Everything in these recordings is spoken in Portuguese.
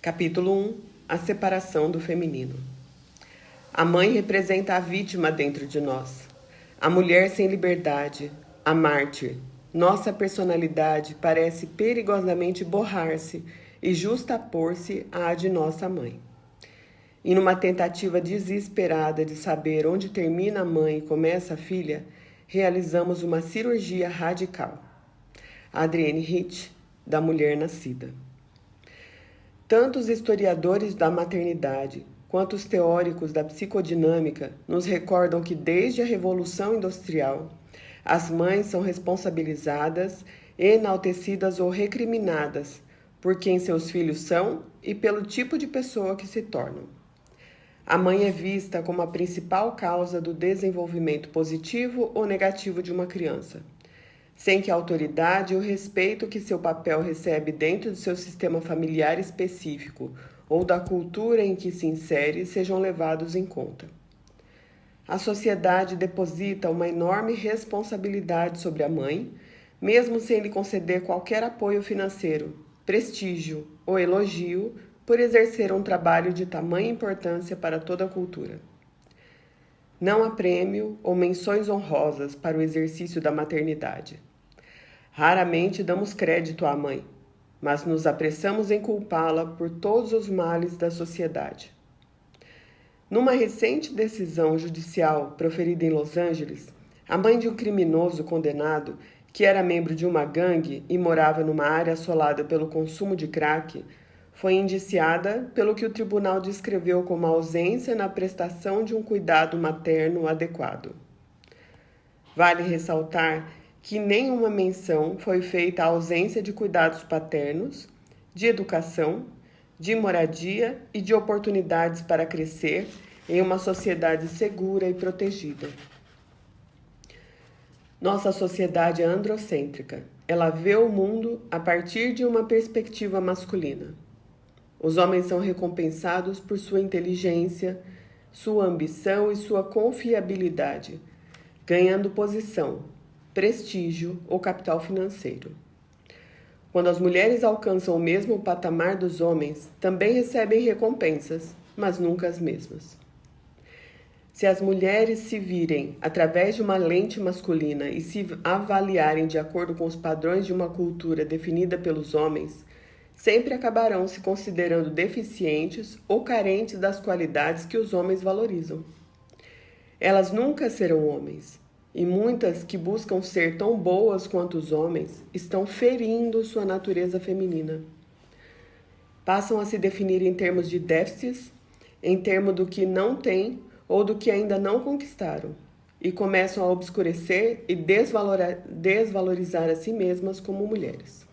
Capítulo 1. A separação do feminino. A mãe representa a vítima dentro de nós, a mulher sem liberdade, a mártir. Nossa personalidade parece perigosamente borrar-se e justapor-se à de nossa mãe. E numa tentativa desesperada de saber onde termina a mãe e começa a filha, realizamos uma cirurgia radical. Adrienne Rich, da Mulher Nascida. Tanto os historiadores da maternidade quanto os teóricos da psicodinâmica nos recordam que desde a Revolução Industrial, as mães são responsabilizadas, enaltecidas ou recriminadas por quem seus filhos são e pelo tipo de pessoa que se tornam. A mãe é vista como a principal causa do desenvolvimento positivo ou negativo de uma criança, sem que a autoridade e o respeito que seu papel recebe dentro do seu sistema familiar específico ou da cultura em que se insere sejam levados em conta. A sociedade deposita uma enorme responsabilidade sobre a mãe, mesmo sem lhe conceder qualquer apoio financeiro, prestígio ou elogio por exercer um trabalho de tamanha importância para toda a cultura. Não há prêmio ou menções honrosas para o exercício da maternidade. Raramente damos crédito à mãe, mas nos apressamos em culpá-la por todos os males da sociedade. Numa recente decisão judicial proferida em Los Angeles, a mãe de um criminoso condenado, que era membro de uma gangue e morava numa área assolada pelo consumo de crack, foi indiciada pelo que o tribunal descreveu como ausência na prestação de um cuidado materno adequado. Vale ressaltar que nenhuma menção foi feita à ausência de cuidados paternos, de educação, de moradia e de oportunidades para crescer em uma sociedade segura e protegida. Nossa sociedade é androcêntrica. Ela vê o mundo a partir de uma perspectiva masculina. Os homens são recompensados por sua inteligência, sua ambição e sua confiabilidade, ganhando posição, prestígio ou capital financeiro. Quando as mulheres alcançam o mesmo patamar dos homens, também recebem recompensas, mas nunca as mesmas. Se as mulheres se virem através de uma lente masculina e se avaliarem de acordo com os padrões de uma cultura definida pelos homens, sempre acabarão se considerando deficientes ou carentes das qualidades que os homens valorizam. Elas nunca serão homens, e muitas que buscam ser tão boas quanto os homens estão ferindo sua natureza feminina. Passam a se definir em termos de déficits, em termos do que não têm ou do que ainda não conquistaram, e começam a obscurecer e desvalorizar a si mesmas como mulheres.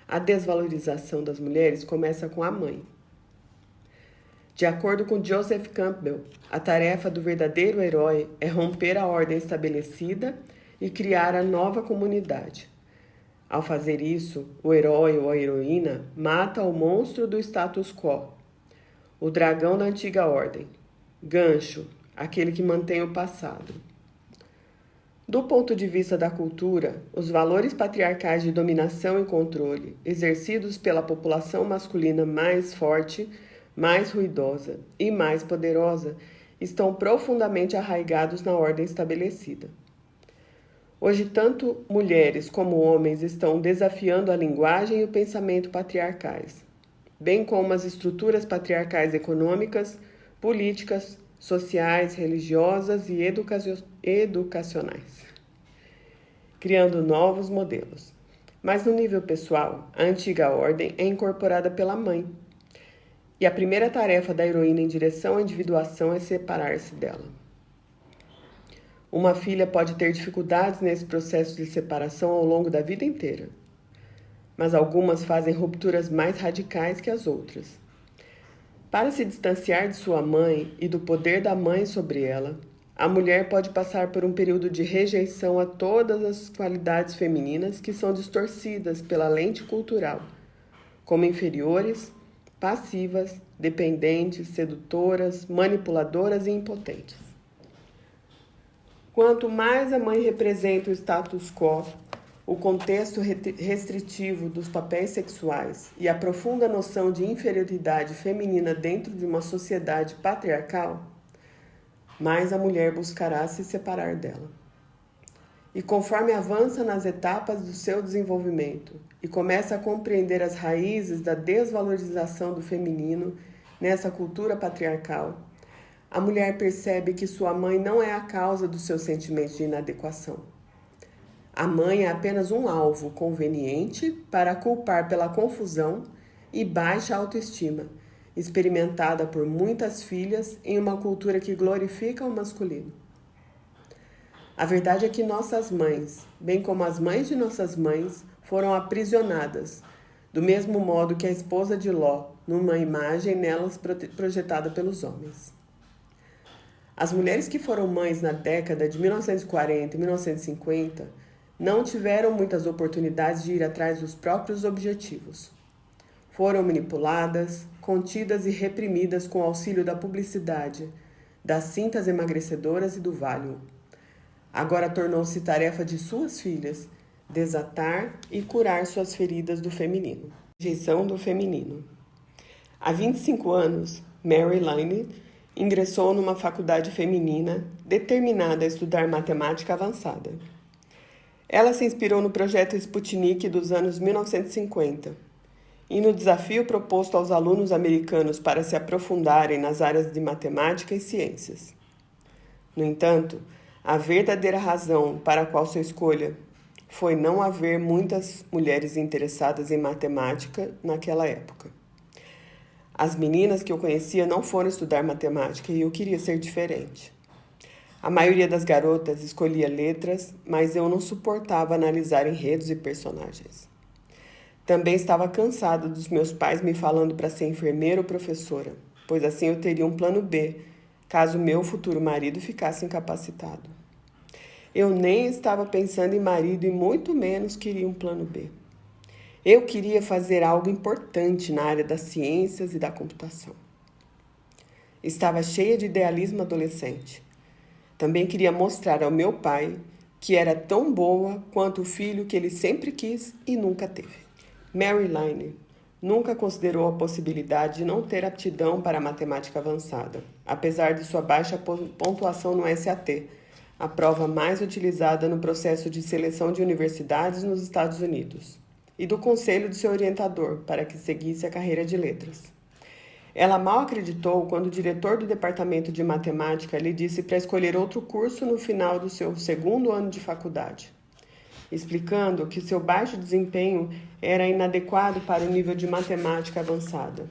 A desvalorização das mulheres começa com a mãe. De acordo com Joseph Campbell, a tarefa do verdadeiro herói é romper a ordem estabelecida e criar a nova comunidade. Ao fazer isso, o herói ou a heroína mata o monstro do status quo, o dragão da antiga ordem, gancho, aquele que mantém o passado. Do ponto de vista da cultura, os valores patriarcais de dominação e controle, exercidos pela população masculina mais forte, mais ruidosa e mais poderosa, estão profundamente arraigados na ordem estabelecida. Hoje, tanto mulheres como homens estão desafiando a linguagem e o pensamento patriarcais, bem como as estruturas patriarcais econômicas, políticas, sociais, religiosas e educacionais, criando novos modelos. Mas no nível pessoal, a antiga ordem é incorporada pela mãe, e a primeira tarefa da heroína em direção à individuação é separar-se dela. Uma filha pode ter dificuldades nesse processo de separação ao longo da vida inteira, mas algumas fazem rupturas mais radicais que as outras. Para se distanciar de sua mãe e do poder da mãe sobre ela, a mulher pode passar por um período de rejeição a todas as qualidades femininas que são distorcidas pela lente cultural, como inferiores, passivas, dependentes, sedutoras, manipuladoras e impotentes. Quanto mais a mãe representa o status quo, O contexto restritivo dos papéis sexuais e a profunda noção de inferioridade feminina dentro de uma sociedade patriarcal, mais a mulher buscará se separar dela. E conforme avança nas etapas do seu desenvolvimento e começa a compreender as raízes da desvalorização do feminino nessa cultura patriarcal, a mulher percebe que sua mãe não é a causa dos seus sentimentos de inadequação. A mãe é apenas um alvo conveniente para culpar pela confusão e baixa autoestima, experimentada por muitas filhas em uma cultura que glorifica o masculino. A verdade é que nossas mães, bem como as mães de nossas mães, foram aprisionadas, do mesmo modo que a esposa de Ló, numa imagem nelas projetada pelos homens. As mulheres que foram mães na década de 1940 e 1950 não tiveram muitas oportunidades de ir atrás dos próprios objetivos. Foram manipuladas, contidas e reprimidas com o auxílio da publicidade, das cintas emagrecedoras e do Valium. Agora tornou-se tarefa de suas filhas desatar e curar suas feridas do feminino. Rejeição do feminino. Há 25 anos, Mary Lane ingressou numa faculdade feminina determinada a estudar matemática avançada. Ela se inspirou no projeto Sputnik dos anos 1950 e no desafio proposto aos alunos americanos para se aprofundarem nas áreas de matemática e ciências. No entanto, a verdadeira razão para a qual sua escolha foi não haver muitas mulheres interessadas em matemática naquela época. As meninas que eu conhecia não foram estudar matemática e eu queria ser diferente. A maioria das garotas escolhia letras, mas eu não suportava analisar enredos e personagens. Também estava cansada dos meus pais me falando para ser enfermeira ou professora, pois assim eu teria um plano B, caso meu futuro marido ficasse incapacitado. Eu nem estava pensando em marido e muito menos queria um plano B. Eu queria fazer algo importante na área das ciências e da computação. Estava cheia de idealismo adolescente. Também queria mostrar ao meu pai que era tão boa quanto o filho que ele sempre quis e nunca teve. Mary Lane nunca considerou a possibilidade de não ter aptidão para a matemática avançada, apesar de sua baixa pontuação no SAT, a prova mais utilizada no processo de seleção de universidades nos Estados Unidos, e do conselho de seu orientador para que seguisse a carreira de letras. Ela mal acreditou quando o diretor do departamento de matemática lhe disse para escolher outro curso no final do seu segundo ano de faculdade, explicando que seu baixo desempenho era inadequado para o nível de matemática avançada.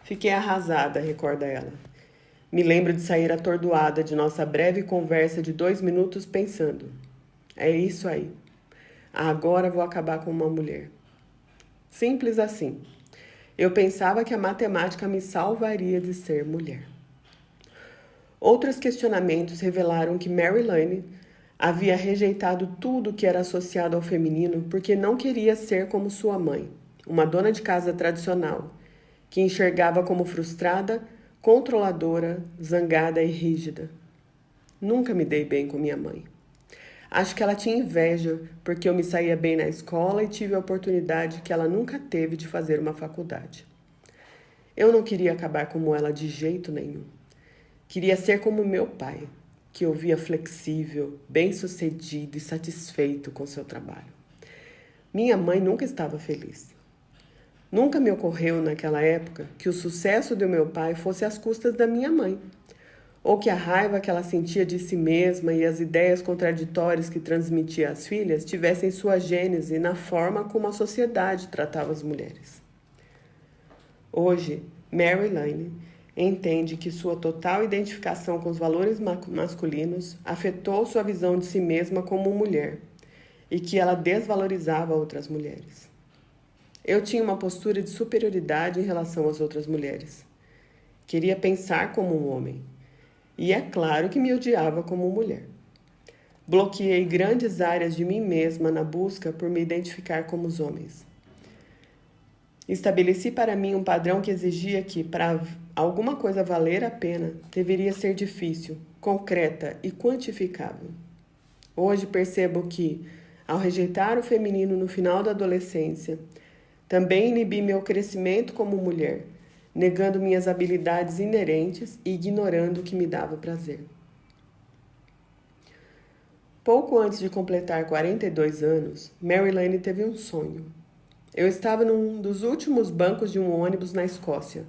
Fiquei arrasada, recorda ela. Me lembro de sair atordoada de nossa breve conversa de 2 minutos pensando: é isso aí. Agora vou acabar com uma mulher. Simples assim. Eu pensava que a matemática me salvaria de ser mulher. Outros questionamentos revelaram que Mary Lane havia rejeitado tudo que era associado ao feminino porque não queria ser como sua mãe, uma dona de casa tradicional, que enxergava como frustrada, controladora, zangada e rígida. Nunca me dei bem com minha mãe. Acho que ela tinha inveja porque eu me saía bem na escola e tive a oportunidade que ela nunca teve de fazer uma faculdade. Eu não queria acabar como ela de jeito nenhum. Queria ser como meu pai, que eu via flexível, bem-sucedido e satisfeito com seu trabalho. Minha mãe nunca estava feliz. Nunca me ocorreu naquela época que o sucesso do meu pai fosse às custas da minha mãe, ou que a raiva que ela sentia de si mesma e as ideias contraditórias que transmitia às filhas tivessem sua gênese na forma como a sociedade tratava as mulheres. Hoje, Mary Lane entende que sua total identificação com os valores masculinos afetou sua visão de si mesma como mulher e que ela desvalorizava outras mulheres. Eu tinha uma postura de superioridade em relação às outras mulheres. Queria pensar como um homem. E é claro que me odiava como mulher. Bloqueei grandes áreas de mim mesma na busca por me identificar como os homens. Estabeleci para mim um padrão que exigia que, para alguma coisa valer a pena, deveria ser difícil, concreta e quantificável. Hoje percebo que, Ao rejeitar o feminino no final da adolescência, também inibi meu crescimento como mulher, negando minhas habilidades inerentes e ignorando o que me dava prazer. Pouco antes de completar 42 anos, Marilyn teve um sonho. Eu estava num dos últimos bancos de um ônibus na Escócia.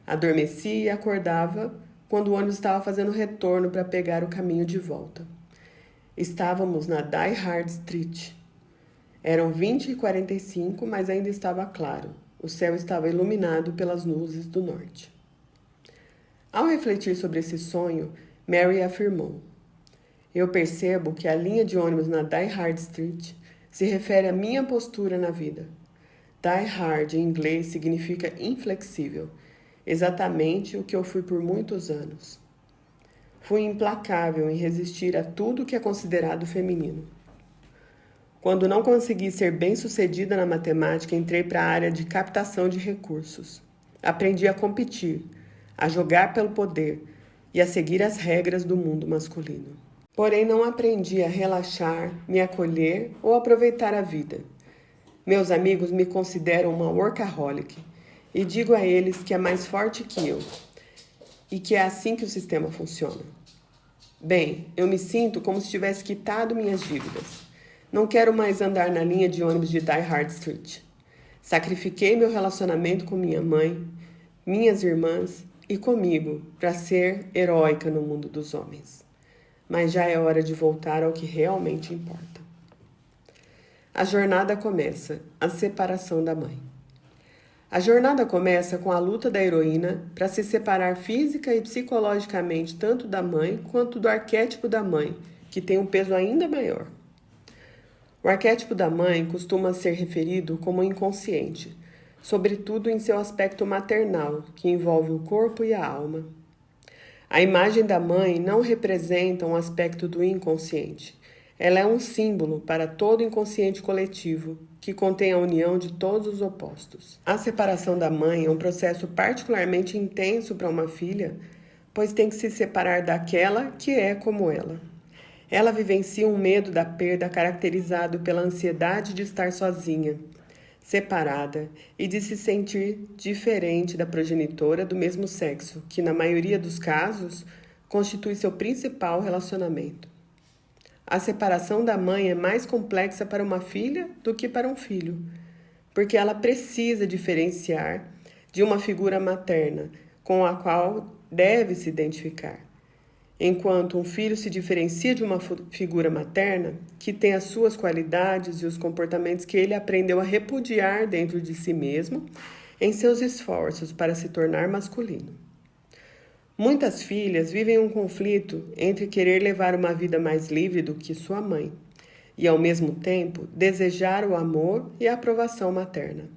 Adormeci e acordava quando o ônibus estava fazendo retorno para pegar o caminho de volta. Estávamos na Die Hard Street. Eram 20h45, mas ainda estava claro. O céu estava iluminado pelas luzes do norte. Ao refletir sobre esse sonho, Mary afirmou: eu percebo que a linha de ônibus na Die Hard Street se refere à minha postura na vida. Die hard em inglês significa inflexível, exatamente o que eu fui por muitos anos. Fui implacável em resistir a tudo que é considerado feminino. Quando não consegui ser bem-sucedida na matemática, entrei para a área de captação de recursos. Aprendi a competir, a jogar pelo poder e a seguir as regras do mundo masculino. Porém, não aprendi a relaxar, me acolher ou aproveitar a vida. Meus amigos me consideram uma workaholic e digo a eles que é mais forte que eu e que é assim que o sistema funciona. Bem, eu me sinto como se tivesse quitado minhas dívidas. Não quero mais andar na linha de ônibus de Die Hard Street. Sacrifiquei meu relacionamento com minha mãe, minhas irmãs e comigo para ser heróica no mundo dos homens. Mas já é hora de voltar ao que realmente importa. A jornada começa, a separação da mãe. A jornada começa com a luta da heroína para se separar física e psicologicamente tanto da mãe quanto do arquétipo da mãe, que tem um peso ainda maior. O arquétipo da mãe costuma ser referido como inconsciente, sobretudo em seu aspecto maternal, que envolve o corpo e a alma. A imagem da mãe não representa um aspecto do inconsciente. Ela é um símbolo para todo o inconsciente coletivo, que contém a união de todos os opostos. A separação da mãe é um processo particularmente intenso para uma filha, pois tem que se separar daquela que é como ela. Ela vivencia um medo da perda caracterizado pela ansiedade de estar sozinha, separada e de se sentir diferente da progenitora do mesmo sexo, que na maioria dos casos constitui seu principal relacionamento. A separação da mãe é mais complexa para uma filha do que para um filho, porque ela precisa diferenciar de uma figura materna com a qual deve se identificar. Enquanto um filho se diferencia de uma figura materna que tem as suas qualidades e os comportamentos que ele aprendeu a repudiar dentro de si mesmo em seus esforços para se tornar masculino. Muitas filhas vivem um conflito entre querer levar uma vida mais livre do que sua mãe e, ao mesmo tempo, desejar o amor e a aprovação materna.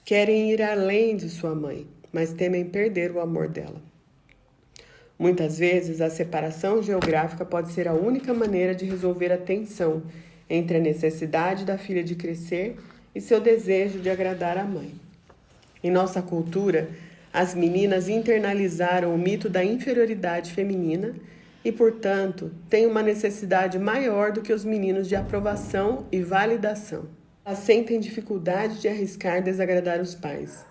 Querem ir além de sua mãe, mas temem perder o amor dela. Muitas vezes, a separação geográfica pode ser a única maneira de resolver a tensão entre a necessidade da filha de crescer e seu desejo de agradar a mãe. Em nossa cultura, as meninas internalizaram o mito da inferioridade feminina e, portanto, têm uma necessidade maior do que os meninos de aprovação e validação. Elas sentem dificuldade de arriscar desagradar os pais.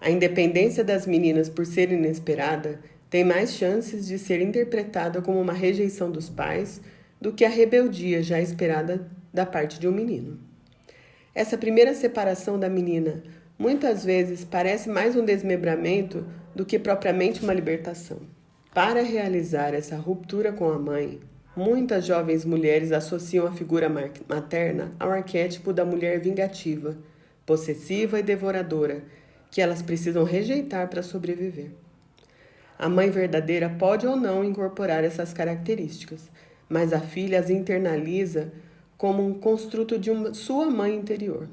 A independência das meninas por ser inesperada tem mais chances de ser interpretada como uma rejeição dos pais do que a rebeldia já esperada da parte de um menino. Essa primeira separação da menina muitas vezes parece mais um desmembramento do que propriamente uma libertação. Para realizar essa ruptura com a mãe, muitas jovens mulheres associam a figura materna ao arquétipo da mulher vingativa, possessiva e devoradora, que elas precisam rejeitar para sobreviver. A mãe verdadeira pode ou não incorporar essas características, mas a filha as internaliza como um construto de sua mãe interior.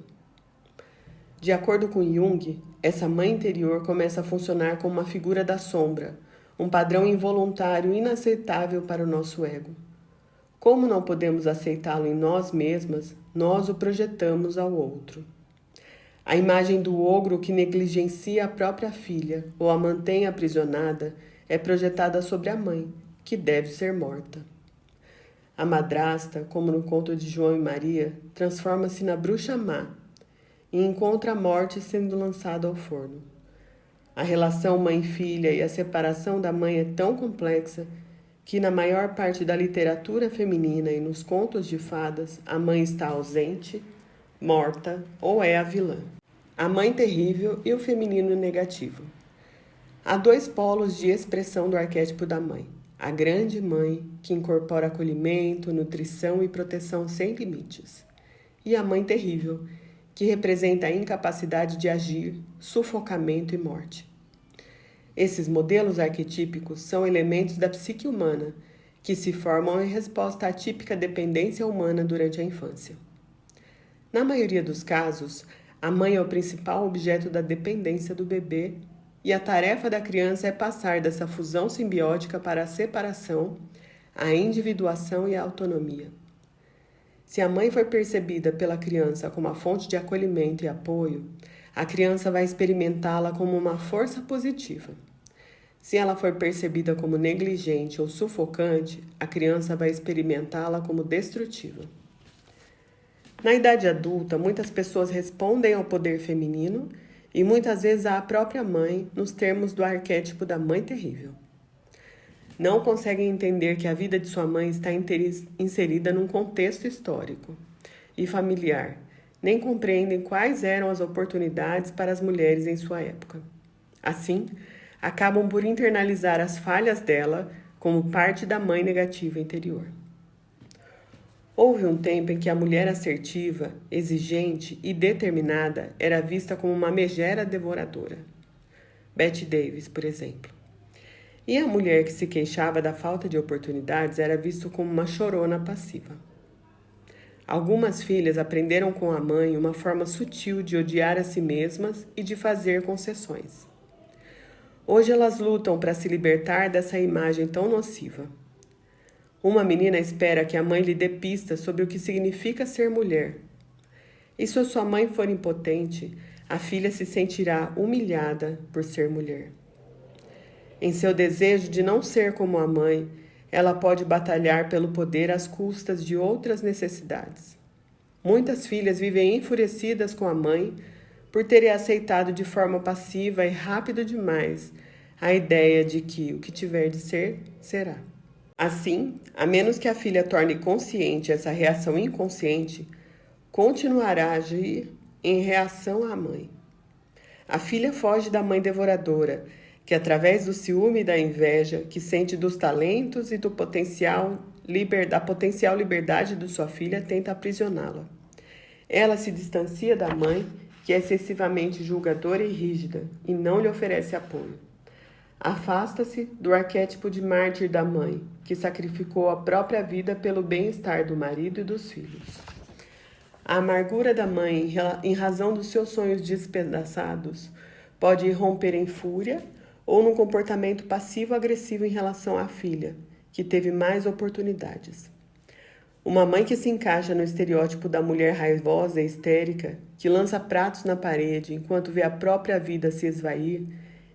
De acordo com Jung, essa mãe interior começa a funcionar como uma figura da sombra, um padrão involuntário inaceitável para o nosso ego. Como não podemos aceitá-lo em nós mesmas, nós o projetamos ao outro. A imagem do ogro que negligencia a própria filha ou a mantém aprisionada é projetada sobre a mãe, que deve ser morta. A madrasta, como no conto de João e Maria, transforma-se na bruxa má e encontra a morte sendo lançada ao forno. A relação mãe-filha e a separação da mãe é tão complexa que na maior parte da literatura feminina e nos contos de fadas, a mãe está ausente, morta ou é a vilã. A mãe terrível e o feminino negativo. Há dois polos de expressão do arquétipo da mãe. A grande mãe, que incorpora acolhimento, nutrição e proteção sem limites. E a mãe terrível, que representa a incapacidade de agir, sufocamento e morte. Esses modelos arquetípicos são elementos da psique humana, que se formam em resposta à típica dependência humana durante a infância. Na maioria dos casos, a mãe é o principal objeto da dependência do bebê e a tarefa da criança é passar dessa fusão simbiótica para a separação, a individuação e a autonomia. Se a mãe for percebida pela criança como a fonte de acolhimento e apoio, a criança vai experimentá-la como uma força positiva. Se ela for percebida como negligente ou sufocante, a criança vai experimentá-la como destrutiva. Na idade adulta, muitas pessoas respondem ao poder feminino e muitas vezes à própria mãe nos termos do arquétipo da mãe terrível. Não conseguem entender que a vida de sua mãe está inserida num contexto histórico e familiar, nem compreendem quais eram as oportunidades para as mulheres em sua época. Assim, acabam por internalizar as falhas dela como parte da mãe negativa interior. Houve um tempo em que a mulher assertiva, exigente e determinada era vista como uma megera devoradora. Bette Davis, por exemplo. E a mulher que se queixava da falta de oportunidades era vista como uma chorona passiva. Algumas filhas aprenderam com a mãe uma forma sutil de odiar a si mesmas e de fazer concessões. Hoje elas lutam para se libertar dessa imagem tão nociva. Uma menina espera que a mãe lhe dê pistas sobre o que significa ser mulher. E se a sua mãe for impotente, a filha se sentirá humilhada por ser mulher. Em seu desejo de não ser como a mãe, ela pode batalhar pelo poder às custas de outras necessidades. Muitas filhas vivem enfurecidas com a mãe por terem aceitado de forma passiva e rápida demais a ideia de que o que tiver de ser, será. Assim, a menos que a filha torne consciente essa reação inconsciente, continuará a agir em reação à mãe. A filha foge da mãe devoradora, que através do ciúme e da inveja, que sente dos talentos e da potencial liberdade de sua filha, tenta aprisioná-la. Ela se distancia da mãe, que é excessivamente julgadora e rígida, e não lhe oferece apoio. Afasta-se do arquétipo de mártir da mãe, que sacrificou a própria vida pelo bem-estar do marido e dos filhos. A amargura da mãe, em razão dos seus sonhos despedaçados, pode irromper em fúria ou num comportamento passivo-agressivo em relação à filha, que teve mais oportunidades. Uma mãe que se encaixa no estereótipo da mulher raivosa e histérica, que lança pratos na parede enquanto vê a própria vida se esvair,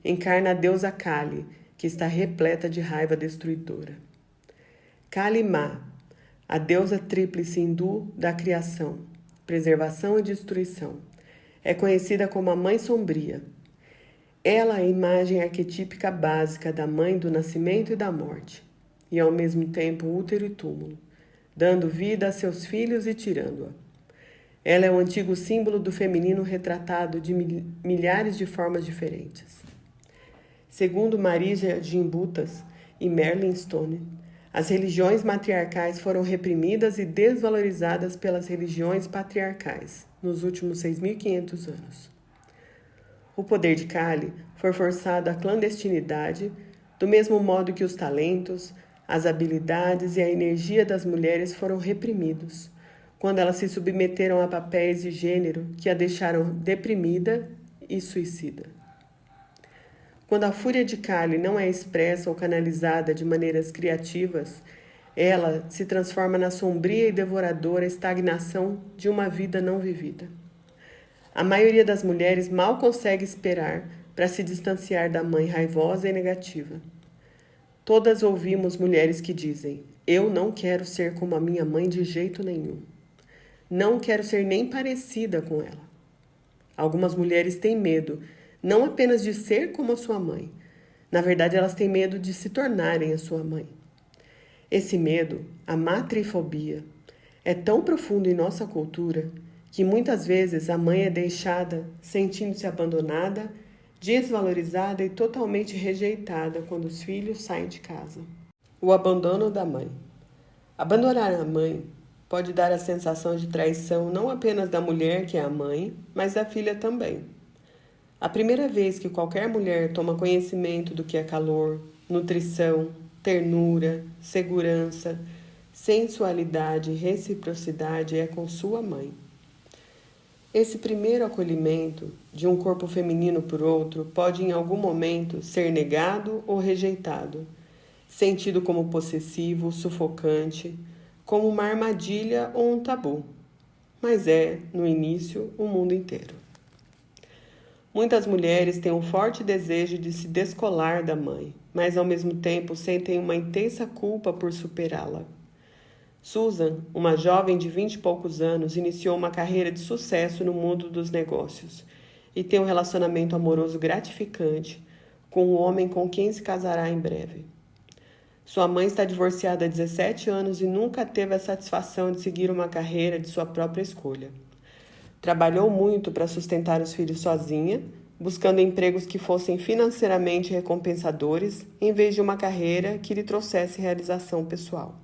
encarna a deusa Kali, que está repleta de raiva destruidora. Kali Ma, a deusa tríplice hindu da criação, preservação e destruição, é conhecida como a Mãe Sombria. Ela é a imagem arquetípica básica da mãe do nascimento e da morte, e ao mesmo tempo útero e túmulo, dando vida a seus filhos e tirando-a. Ela é o antigo símbolo do feminino retratado de milhares de formas diferentes. Segundo Marija Gimbutas e Merlin Stone, as religiões matriarcais foram reprimidas e desvalorizadas pelas religiões patriarcais nos últimos 6.500 anos. O poder de Kali foi forçado à clandestinidade, do mesmo modo que os talentos, as habilidades e a energia das mulheres foram reprimidos, quando elas se submeteram a papéis de gênero que a deixaram deprimida e suicida. Quando a fúria de Kali não é expressa ou canalizada de maneiras criativas, ela se transforma na sombria e devoradora estagnação de uma vida não vivida. A maioria das mulheres mal consegue esperar para se distanciar da mãe raivosa e negativa. Todas ouvimos mulheres que dizem: Eu não quero ser como a minha mãe de jeito nenhum. Não quero ser nem parecida com ela. Algumas mulheres têm medo, não apenas de ser como a sua mãe. Na verdade, elas têm medo de se tornarem a sua mãe. Esse medo, a matrifobia, é tão profundo em nossa cultura que muitas vezes a mãe é deixada sentindo-se abandonada, desvalorizada e totalmente rejeitada quando os filhos saem de casa. O abandono da mãe. Abandonar a mãe pode dar a sensação de traição não apenas da mulher que é a mãe, mas da filha também. A primeira vez que qualquer mulher toma conhecimento do que é calor, nutrição, ternura, segurança, sensualidade e reciprocidade é com sua mãe. Esse primeiro acolhimento de um corpo feminino por outro pode em algum momento ser negado ou rejeitado, sentido como possessivo, sufocante, como uma armadilha ou um tabu. Mas é, no início, o mundo inteiro. Muitas mulheres têm um forte desejo de se descolar da mãe, mas ao mesmo tempo sentem uma intensa culpa por superá-la. Susan, uma jovem de 20 e poucos anos, iniciou uma carreira de sucesso no mundo dos negócios e tem um relacionamento amoroso gratificante com um homem com quem se casará em breve. Sua mãe está divorciada há 17 anos e nunca teve a satisfação de seguir uma carreira de sua própria escolha. Trabalhou muito para sustentar os filhos sozinha, buscando empregos que fossem financeiramente recompensadores, em vez de uma carreira que lhe trouxesse realização pessoal.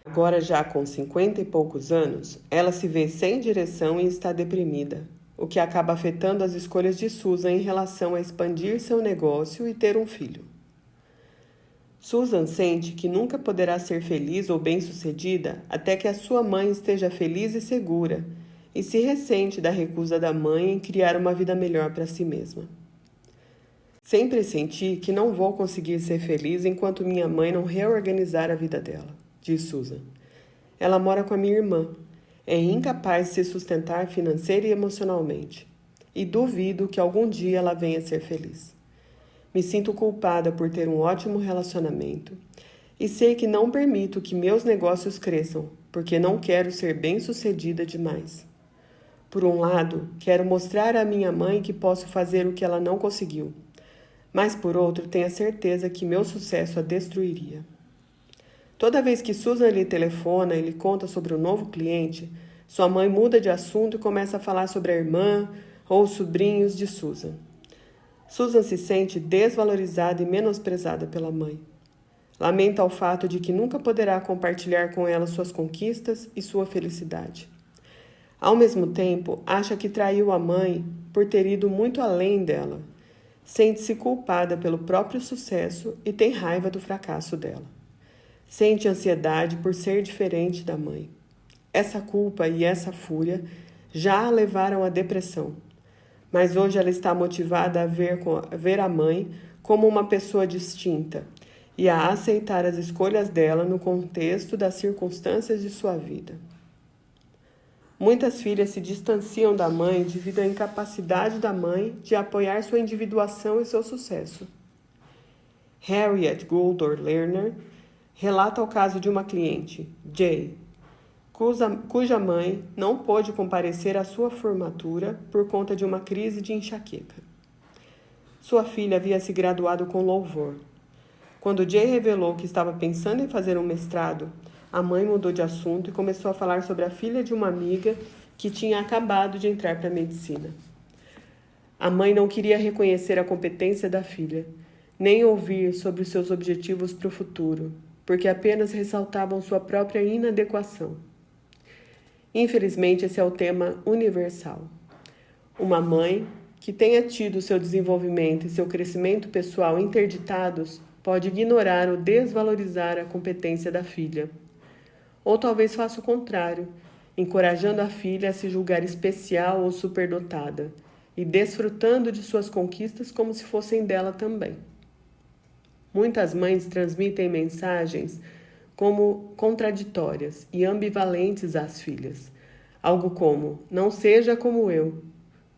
Agora, já com 50 e poucos anos, ela se vê sem direção e está deprimida, o que acaba afetando as escolhas de Susan em relação a expandir seu negócio e ter um filho. Susan sente que nunca poderá ser feliz ou bem-sucedida até que a sua mãe esteja feliz e segura, e se ressente da recusa da mãe em criar uma vida melhor para si mesma. Sempre senti que não vou conseguir ser feliz enquanto minha mãe não reorganizar a vida dela, diz Susan. Ela mora com a minha irmã, é incapaz de se sustentar financeira e emocionalmente, e duvido que algum dia ela venha a ser feliz. Me sinto culpada por ter um ótimo relacionamento e sei que não permito que meus negócios cresçam, porque não quero ser bem-sucedida demais. Por um lado, quero mostrar à minha mãe que posso fazer o que ela não conseguiu, mas por outro, tenho a certeza que meu sucesso a destruiria. Toda vez que Susan lhe telefona e lhe conta sobre um novo cliente, sua mãe muda de assunto e começa a falar sobre a irmã ou os sobrinhos de Susan. Susan se sente desvalorizada e menosprezada pela mãe. Lamenta o fato de que nunca poderá compartilhar com ela suas conquistas e sua felicidade. Ao mesmo tempo, acha que traiu a mãe por ter ido muito além dela. Sente-se culpada pelo próprio sucesso e tem raiva do fracasso dela. Sente ansiedade por ser diferente da mãe. Essa culpa e essa fúria já a levaram à depressão. Mas hoje ela está motivada a ver a mãe como uma pessoa distinta e a aceitar as escolhas dela no contexto das circunstâncias de sua vida. Muitas filhas se distanciam da mãe devido à incapacidade da mãe de apoiar sua individuação e seu sucesso. Harriet Goldor Lerner relata o caso de uma cliente, Jay, cuja mãe não pôde comparecer à sua formatura por conta de uma crise de enxaqueca. Sua filha havia se graduado com louvor. Quando Jay revelou que estava pensando em fazer um mestrado, a mãe mudou de assunto e começou a falar sobre a filha de uma amiga que tinha acabado de entrar para a medicina. A mãe não queria reconhecer a competência da filha, nem ouvir sobre os seus objetivos para o futuro, porque apenas ressaltavam sua própria inadequação. Infelizmente, esse é o tema universal. Uma mãe que tenha tido seu desenvolvimento e seu crescimento pessoal interditados pode ignorar ou desvalorizar a competência da filha. Ou talvez faça o contrário, encorajando a filha a se julgar especial ou superdotada e desfrutando de suas conquistas como se fossem dela também. Muitas mães transmitem mensagens como contraditórias e ambivalentes às filhas. Algo como, não seja como eu,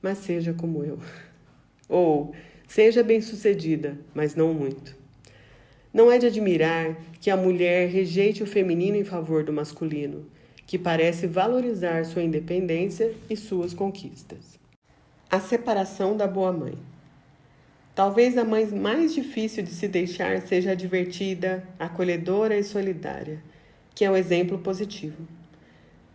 mas seja como eu. Ou, seja bem-sucedida, mas não muito. Não é de admirar que a mulher rejeite o feminino em favor do masculino, que parece valorizar sua independência e suas conquistas. A separação da boa mãe. Talvez a mãe mais difícil de se deixar seja a divertida, acolhedora e solidária, que é um exemplo positivo.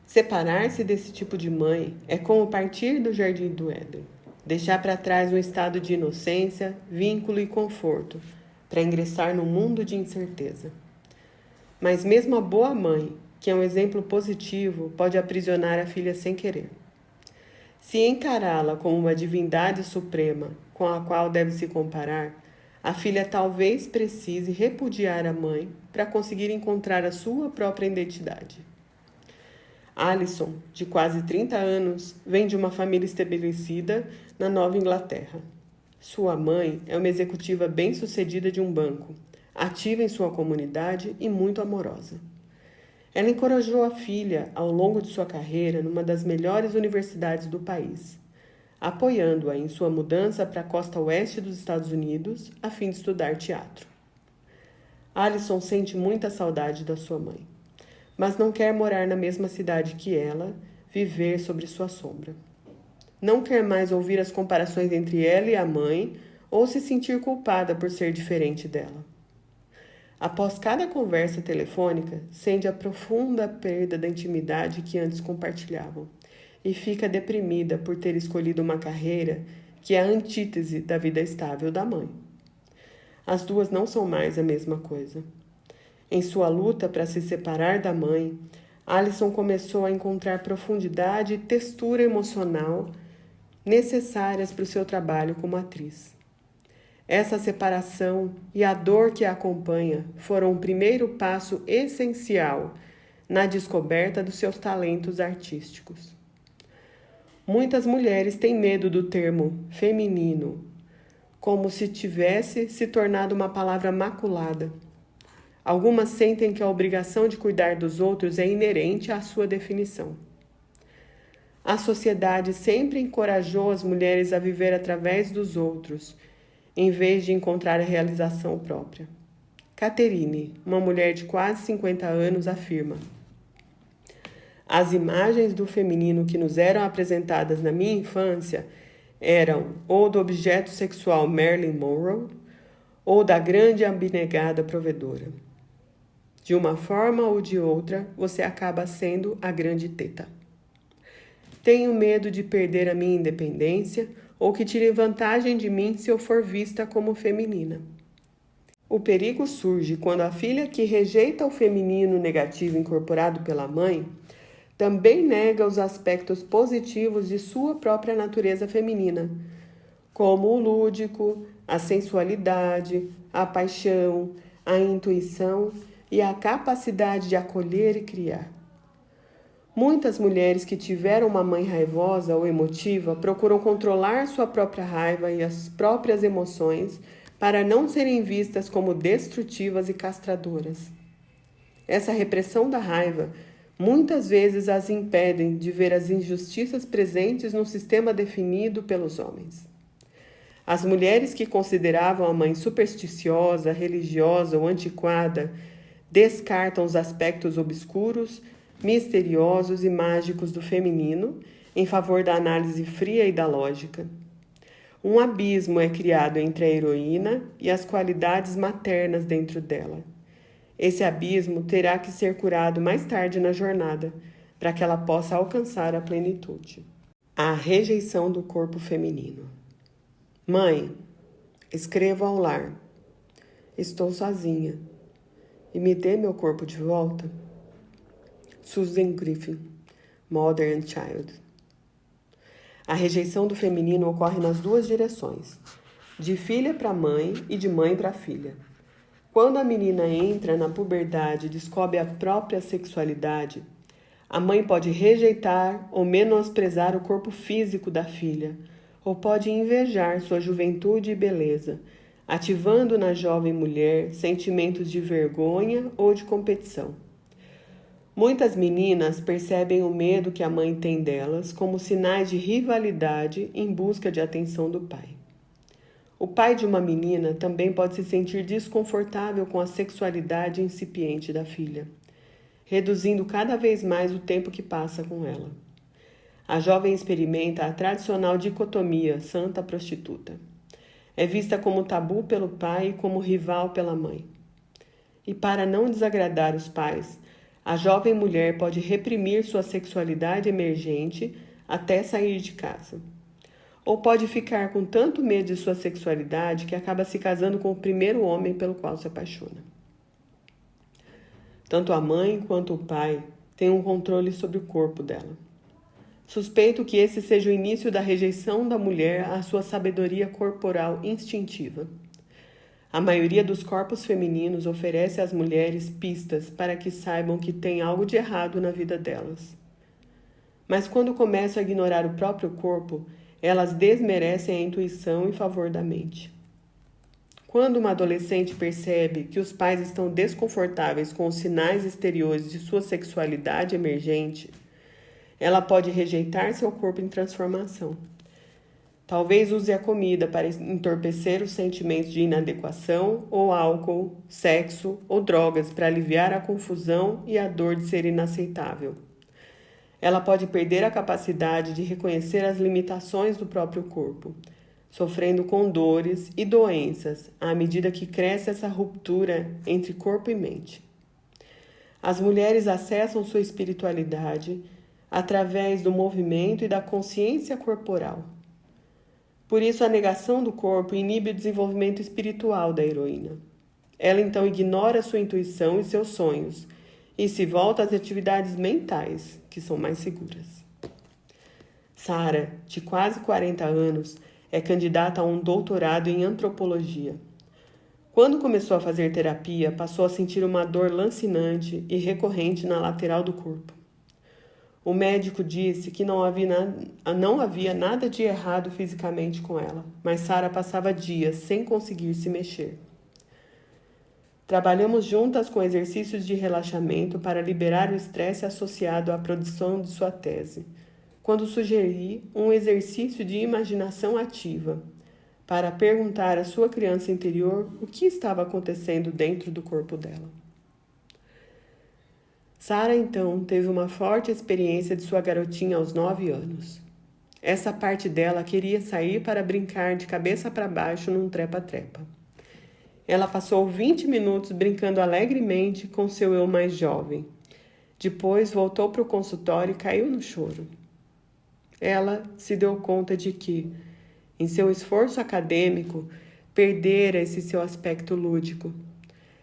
Separar-se desse tipo de mãe é como partir do jardim do Éden, deixar para trás um estado de inocência, vínculo e conforto, para ingressar num mundo de incerteza. Mas mesmo a boa mãe, que é um exemplo positivo, pode aprisionar a filha sem querer. Se encará-la como uma divindade suprema com a qual deve se comparar, a filha talvez precise repudiar a mãe para conseguir encontrar a sua própria identidade. Alison, de quase 30 anos, vem de uma família estabelecida na Nova Inglaterra. Sua mãe é uma executiva bem-sucedida de um banco, ativa em sua comunidade e muito amorosa. Ela encorajou a filha ao longo de sua carreira numa das melhores universidades do país, apoiando-a em sua mudança para a costa oeste dos Estados Unidos a fim de estudar teatro. Alison sente muita saudade da sua mãe, mas não quer morar na mesma cidade que ela, viver sobre sua sombra. Não quer mais ouvir as comparações entre ela e a mãe ou se sentir culpada por ser diferente dela. Após cada conversa telefônica, sente a profunda perda da intimidade que antes compartilhavam e fica deprimida por ter escolhido uma carreira que é a antítese da vida estável da mãe. As duas não são mais a mesma coisa. Em sua luta para se separar da mãe, Alison começou a encontrar profundidade e textura emocional necessárias para o seu trabalho como atriz. Essa separação e a dor que a acompanha foram o primeiro passo essencial na descoberta dos seus talentos artísticos. Muitas mulheres têm medo do termo feminino, como se tivesse se tornado uma palavra maculada. Algumas sentem que a obrigação de cuidar dos outros é inerente à sua definição. A sociedade sempre encorajou as mulheres a viver através dos outros, em vez de encontrar a realização própria. Catherine, uma mulher de quase 50 anos, afirma: as imagens do feminino que nos eram apresentadas na minha infância eram ou do objeto sexual Marilyn Monroe ou da grande abnegada provedora. De uma forma ou de outra, você acaba sendo a grande teta. Tenho medo de perder a minha independência ou que tirem vantagem de mim se eu for vista como feminina. O perigo surge quando a filha que rejeita o feminino negativo incorporado pela mãe também nega os aspectos positivos de sua própria natureza feminina, como o lúdico, a sensualidade, a paixão, a intuição e a capacidade de acolher e criar. Muitas mulheres que tiveram uma mãe raivosa ou emotiva procuram controlar sua própria raiva e as próprias emoções para não serem vistas como destrutivas e castradoras. Essa repressão da raiva muitas vezes as impedem de ver as injustiças presentes no sistema definido pelos homens. As mulheres que consideravam a mãe supersticiosa, religiosa ou antiquada descartam os aspectos obscuros, misteriosos e mágicos do feminino em favor da análise fria e da lógica. Um abismo é criado entre a heroína e as qualidades maternas dentro dela. Esse abismo terá que ser curado mais tarde na jornada, para que ela possa alcançar a plenitude. A rejeição do corpo feminino. Mãe, escrevo ao lar. Estou sozinha. E me dê meu corpo de volta? Susan Griffin, Mother and Child. A rejeição do feminino ocorre nas duas direções, de filha para mãe e de mãe para filha. Quando a menina entra na puberdade e descobre a própria sexualidade, a mãe pode rejeitar ou menosprezar o corpo físico da filha, ou pode invejar sua juventude e beleza, ativando na jovem mulher sentimentos de vergonha ou de competição. Muitas meninas percebem o medo que a mãe tem delas como sinais de rivalidade em busca de atenção do pai. O pai de uma menina também pode se sentir desconfortável com a sexualidade incipiente da filha, reduzindo cada vez mais o tempo que passa com ela. A jovem experimenta a tradicional dicotomia santa-prostituta. É vista como tabu pelo pai e como rival pela mãe. E para não desagradar os pais, a jovem mulher pode reprimir sua sexualidade emergente até sair de casa. Ou pode ficar com tanto medo de sua sexualidade que acaba se casando com o primeiro homem pelo qual se apaixona. Tanto a mãe quanto o pai têm um controle sobre o corpo dela. Suspeito que esse seja o início da rejeição da mulher à sua sabedoria corporal instintiva. A maioria dos corpos femininos oferece às mulheres pistas para que saibam que tem algo de errado na vida delas. Mas quando começam a ignorar o próprio corpo, elas desmerecem a intuição em favor da mente. Quando uma adolescente percebe que os pais estão desconfortáveis com os sinais exteriores de sua sexualidade emergente, ela pode rejeitar seu corpo em transformação. Talvez use a comida para entorpecer os sentimentos de inadequação, ou álcool, sexo ou drogas para aliviar a confusão e a dor de ser inaceitável. Ela pode perder a capacidade de reconhecer as limitações do próprio corpo, sofrendo com dores e doenças à medida que cresce essa ruptura entre corpo e mente. As mulheres acessam sua espiritualidade através do movimento e da consciência corporal. Por isso, a negação do corpo inibe o desenvolvimento espiritual da heroína. Ela então ignora sua intuição e seus sonhos e se volta às atividades mentais, que são mais seguras. Sara, de quase 40 anos, é candidata a um doutorado em antropologia. Quando começou a fazer terapia, passou a sentir uma dor lancinante e recorrente na lateral do corpo. O médico disse que não havia nada de errado fisicamente com ela, mas Sara passava dias sem conseguir se mexer. Trabalhamos juntas com exercícios de relaxamento para liberar o estresse associado à produção de sua tese, quando sugeri um exercício de imaginação ativa, para perguntar à sua criança interior o que estava acontecendo dentro do corpo dela. Sara, então, teve uma forte experiência de sua garotinha aos 9 anos. Essa parte dela queria sair para brincar de cabeça para baixo num trepa-trepa. Ela passou 20 minutos brincando alegremente com seu eu mais jovem. Depois voltou para o consultório e caiu no choro. Ela se deu conta de que, em seu esforço acadêmico, perdera esse seu aspecto lúdico.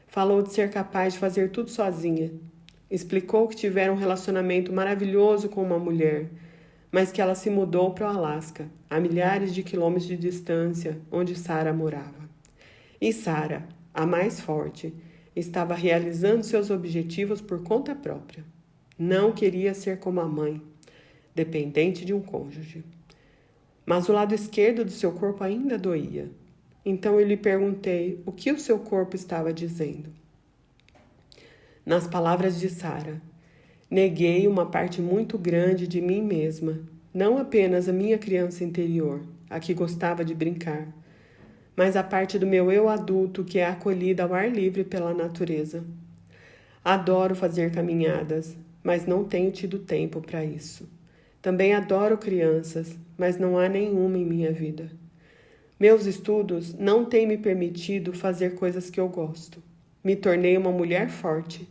Falou de ser capaz de fazer tudo sozinha. Explicou que tivera um relacionamento maravilhoso com uma mulher, mas que ela se mudou para o Alasca, a milhares de quilômetros de distância, onde Sara morava. E Sara, a mais forte, estava realizando seus objetivos por conta própria. Não queria ser como a mãe, dependente de um cônjuge. Mas o lado esquerdo do seu corpo ainda doía. Então eu lhe perguntei o que o seu corpo estava dizendo. Nas palavras de Sara, neguei uma parte muito grande de mim mesma, não apenas a minha criança interior, a que gostava de brincar, mas a parte do meu eu adulto que é acolhida ao ar livre pela natureza. Adoro fazer caminhadas, mas não tenho tido tempo para isso. Também adoro crianças, mas não há nenhuma em minha vida. Meus estudos não têm me permitido fazer coisas que eu gosto. Me tornei uma mulher forte,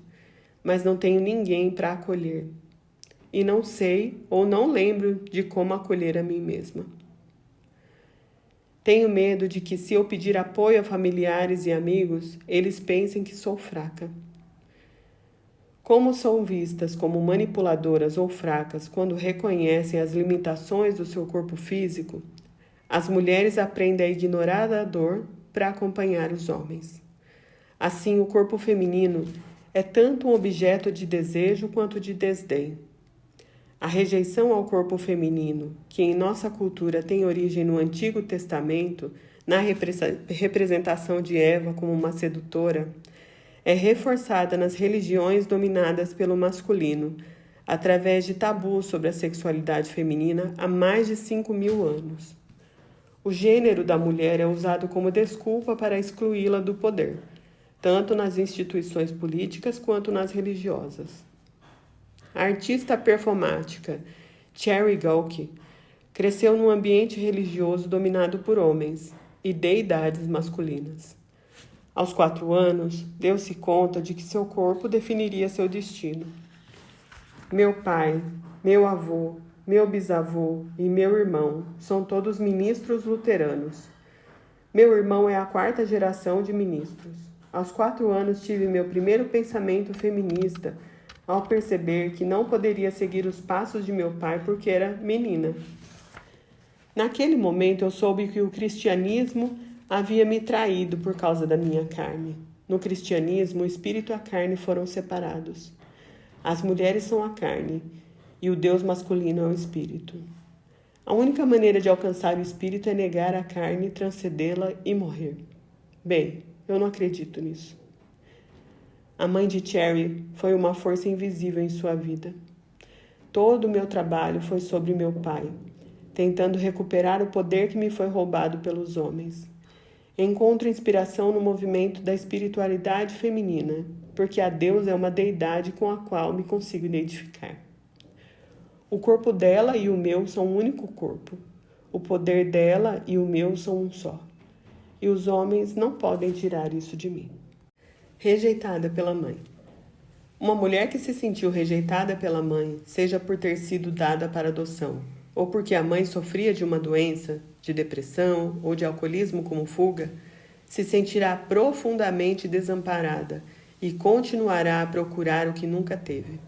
mas não tenho ninguém para acolher. E não sei ou não lembro de como acolher a mim mesma. Tenho medo de que, se eu pedir apoio a familiares e amigos, eles pensem que sou fraca. Como são vistas como manipuladoras ou fracas quando reconhecem as limitações do seu corpo físico, as mulheres aprendem a ignorar a dor para acompanhar os homens. Assim, o corpo feminino é tanto um objeto de desejo quanto de desdém. A rejeição ao corpo feminino, que em nossa cultura tem origem no Antigo Testamento, na representação de Eva como uma sedutora, é reforçada nas religiões dominadas pelo masculino, através de tabus sobre a sexualidade feminina há mais de 5.000 anos. O gênero da mulher é usado como desculpa para excluí-la do poder, tanto nas instituições políticas quanto nas religiosas. A artista performática Cherry Gawke cresceu num ambiente religioso dominado por homens e deidades masculinas. Aos 4 anos, deu-se conta de que seu corpo definiria seu destino. Meu pai, meu avô, meu bisavô e meu irmão são todos ministros luteranos. Meu irmão é a 4ª geração de ministros. Aos 4 anos tive meu primeiro pensamento feminista ao perceber que não poderia seguir os passos de meu pai porque era menina. Naquele momento eu soube que o cristianismo havia me traído por causa da minha carne. No cristianismo, o espírito e a carne foram separados. As mulheres são a carne e o Deus masculino é o espírito. A única maneira de alcançar o espírito é negar a carne, transcendê-la e morrer. Bem, eu não acredito nisso. A mãe de Cherry foi uma força invisível em sua vida. Todo o meu trabalho foi sobre meu pai, tentando recuperar o poder que me foi roubado pelos homens. Encontro inspiração no movimento da espiritualidade feminina, porque a Deus é uma deidade com a qual me consigo identificar. O corpo dela e o meu são um único corpo. O poder dela e o meu são um só. E os homens não podem tirar isso de mim. Rejeitada pela mãe. Uma mulher que se sentiu rejeitada pela mãe, seja por ter sido dada para adoção, ou porque a mãe sofria de uma doença, de depressão ou de alcoolismo como fuga, se sentirá profundamente desamparada e continuará a procurar o que nunca teve.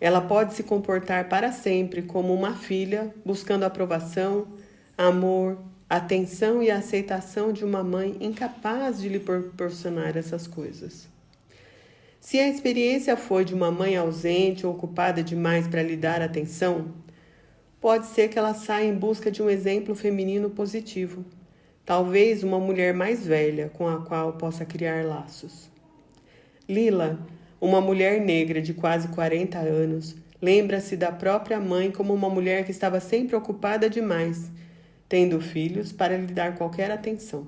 Ela pode se comportar para sempre como uma filha, buscando aprovação, amor, atenção e aceitação de uma mãe incapaz de lhe proporcionar essas coisas. Se a experiência foi de uma mãe ausente ou ocupada demais para lhe dar atenção, pode ser que ela saia em busca de um exemplo feminino positivo, talvez uma mulher mais velha com a qual possa criar laços. Lila, uma mulher negra de quase 40 anos, lembra-se da própria mãe como uma mulher que estava sempre ocupada demais, tendo filhos para lhe dar qualquer atenção.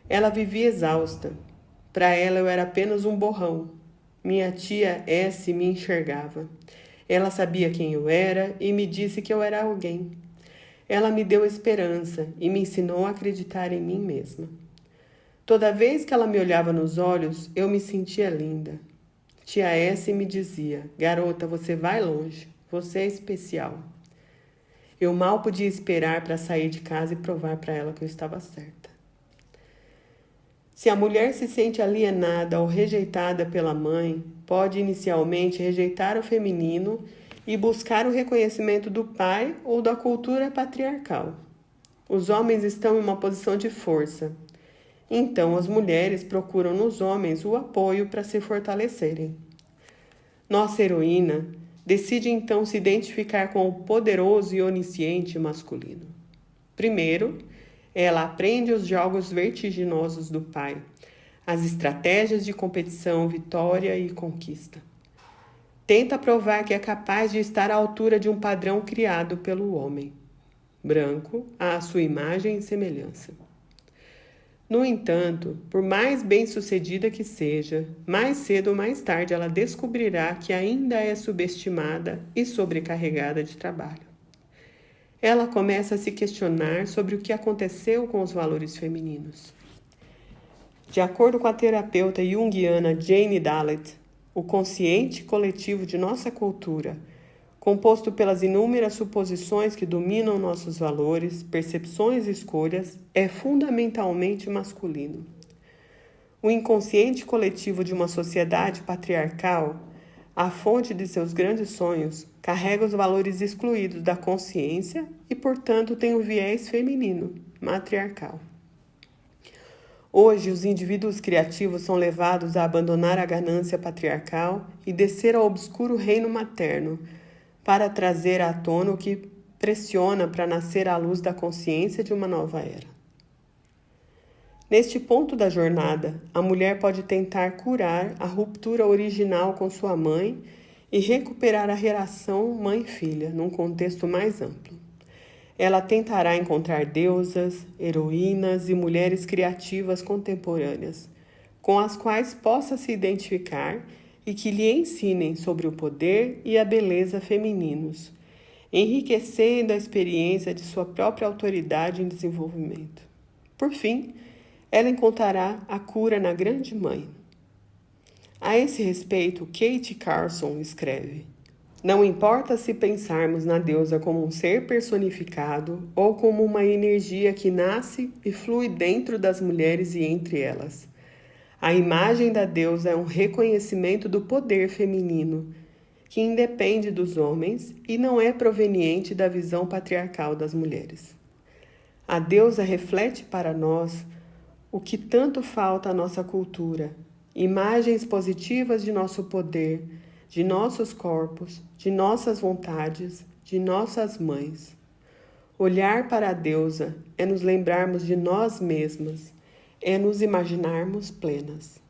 Ela vivia exausta. Para ela eu era apenas um borrão. Minha tia S me enxergava. Ela sabia quem eu era e me disse que eu era alguém. Ela me deu esperança e me ensinou a acreditar em mim mesma. Toda vez que ela me olhava nos olhos, eu me sentia linda. Tia S me dizia: garota, você vai longe, você é especial. Eu mal podia esperar para sair de casa e provar para ela que eu estava certa. Se a mulher se sente alienada ou rejeitada pela mãe, pode inicialmente rejeitar o feminino e buscar o reconhecimento do pai ou da cultura patriarcal. Os homens estão em uma posição de força. Então, as mulheres procuram nos homens o apoio para se fortalecerem. Nossa heroína decide então se identificar com o poderoso e onisciente masculino. Primeiro, ela aprende os jogos vertiginosos do pai, as estratégias de competição, vitória e conquista. Tenta provar que é capaz de estar à altura de um padrão criado pelo homem, branco, à sua imagem e semelhança. No entanto, por mais bem-sucedida que seja, mais cedo ou mais tarde ela descobrirá que ainda é subestimada e sobrecarregada de trabalho. Ela começa a se questionar sobre o que aconteceu com os valores femininos. De acordo com a terapeuta junguiana Jane Dalit, o consciente coletivo de nossa cultura, composto pelas inúmeras suposições que dominam nossos valores, percepções e escolhas, é fundamentalmente masculino. O inconsciente coletivo de uma sociedade patriarcal, a fonte de seus grandes sonhos, carrega os valores excluídos da consciência e, portanto, tem o viés feminino, matriarcal. Hoje, os indivíduos criativos são levados a abandonar a ganância patriarcal e descer ao obscuro reino materno, para trazer à tona o que pressiona para nascer à luz da consciência de uma nova era. Neste ponto da jornada, a mulher pode tentar curar a ruptura original com sua mãe e recuperar a relação mãe-filha num contexto mais amplo. Ela tentará encontrar deusas, heroínas e mulheres criativas contemporâneas, com as quais possa se identificar e que lhe ensinem sobre o poder e a beleza femininos, enriquecendo a experiência de sua própria autoridade em desenvolvimento. Por fim, ela encontrará a cura na Grande Mãe. A esse respeito, Kate Carson escreve: não importa se pensarmos na deusa como um ser personificado ou como uma energia que nasce e flui dentro das mulheres e entre elas. A imagem da deusa é um reconhecimento do poder feminino, que independe dos homens e não é proveniente da visão patriarcal das mulheres. A deusa reflete para nós o que tanto falta à nossa cultura: imagens positivas de nosso poder, de nossos corpos, de nossas vontades, de nossas mães. Olhar para a deusa é nos lembrarmos de nós mesmas, é nos imaginarmos plenas.